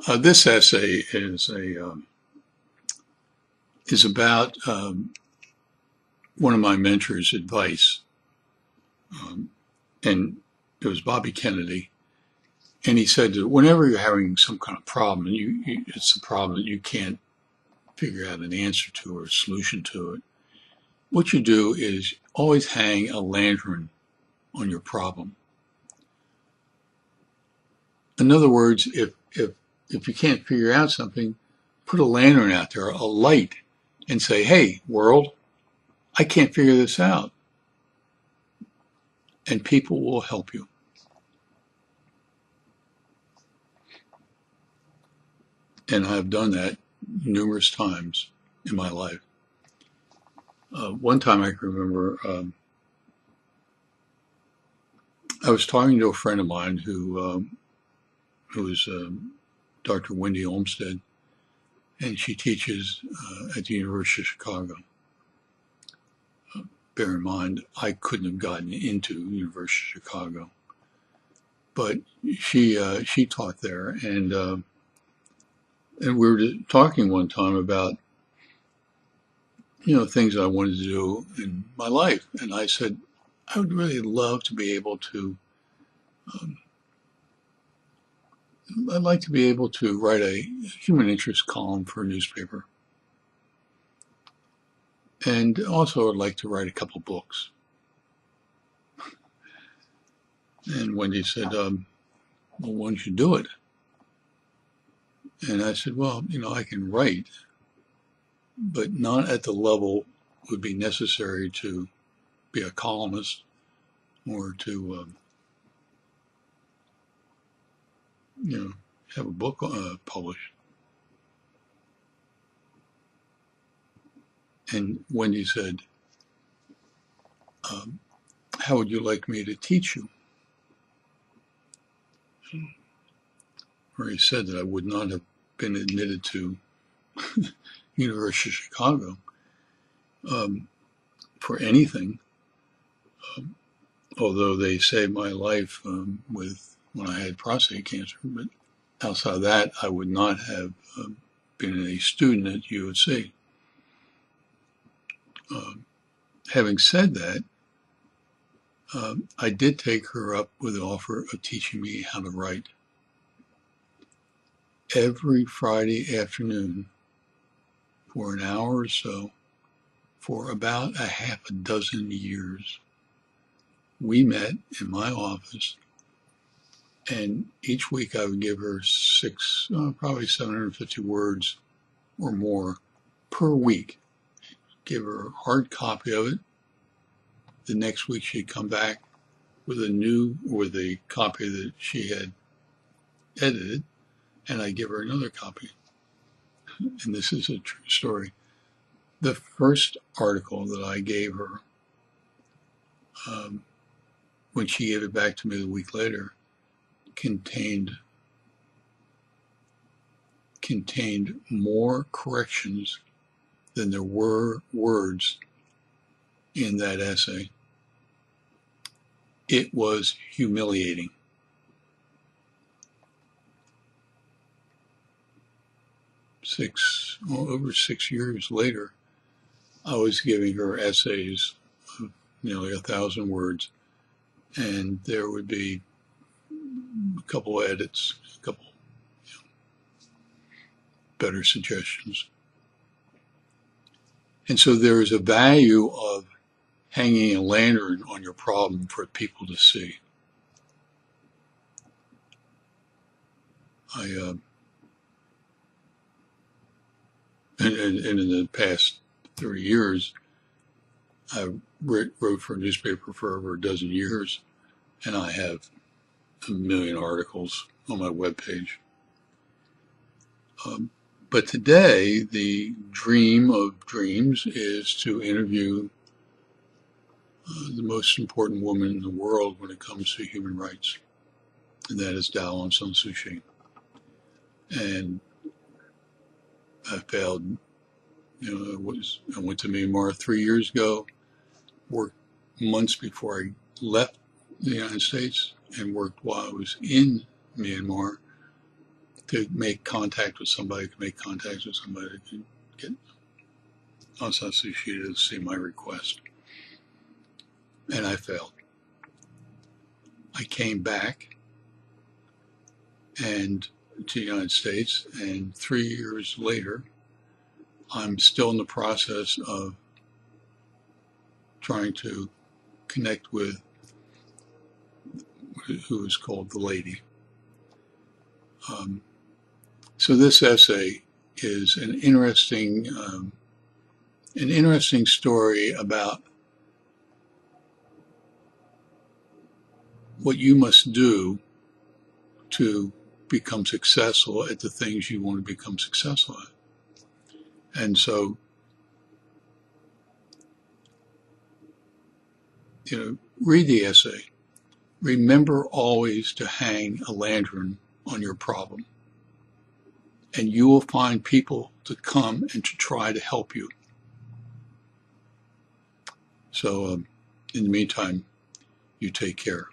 This essay is about one of my mentors' advice, and it was Bobby Kennedy. And he said that whenever you're having some kind of problem, and it's a problem that you can't figure out an answer to or a solution to it, what you do is always hang a lantern on your problem. In other words, if you can't figure out something, put a lantern out there, a light, and say, hey, world, I can't figure this out. And people will help you. And I've done that numerous times in my life. One time I can remember I was talking to a friend of mine who is Dr. Wendy Olmsted, and she teaches at the University of Chicago. Bear in mind, I couldn't have gotten into the University of Chicago, but she taught there, and we were talking one time about things I wanted to do in my life, and I said I would really love to be able to. I'd like to be able to write a human interest column for a newspaper. And also I'd like to write a couple books. And Wendy said, well, why don't you do it? And I said, well, I can write, but not at the level would be necessary to be a columnist or to, have a book published. And Wendy said, how would you like me to teach you? Or he said that I would not have been admitted to University of Chicago for anything, although they saved my life when I had prostate cancer. But outside of that, I would not have been a student at USC. Having said that, I did take her up with the offer of teaching me how to write. Every Friday afternoon for an hour or so for about a half a dozen years. We met in my office, and each week I would give her probably 750 words or more per week. Give her a hard copy of it. The next week she'd come back with a copy that she had edited, and I'd give her another copy. And this is a true story. The first article that I gave her, when she gave it back to me a week later, contained more corrections than there were words in that essay. It was humiliating. Over 6 years later, I was giving her essays of nearly 1,000 words, and there would be a couple of edits, a couple better suggestions. And so there is a value of hanging a lantern on your problem for people to see. And in the past 30 years, I wrote for a newspaper for over a dozen years, and I have 1 million articles on my webpage. But today, the dream of dreams is to interview the most important woman in the world when it comes to human rights, and that is Daw Aung San Suu Kyi. And I failed. I went to Myanmar 3 years ago, worked months before I left the United States, and worked while I was in Myanmar could make contact with somebody, that could get unsubstantiated to see my request. And I failed. I came back to the United States, and 3 years later, I'm still in the process of trying to connect with who is called the lady. So this essay is an interesting story about what you must do to become successful at the things you want to become successful at. And so, read the essay. Remember always to hang a lantern on your problem, and you will find people to come and to try to help you. So in the meantime, you take care.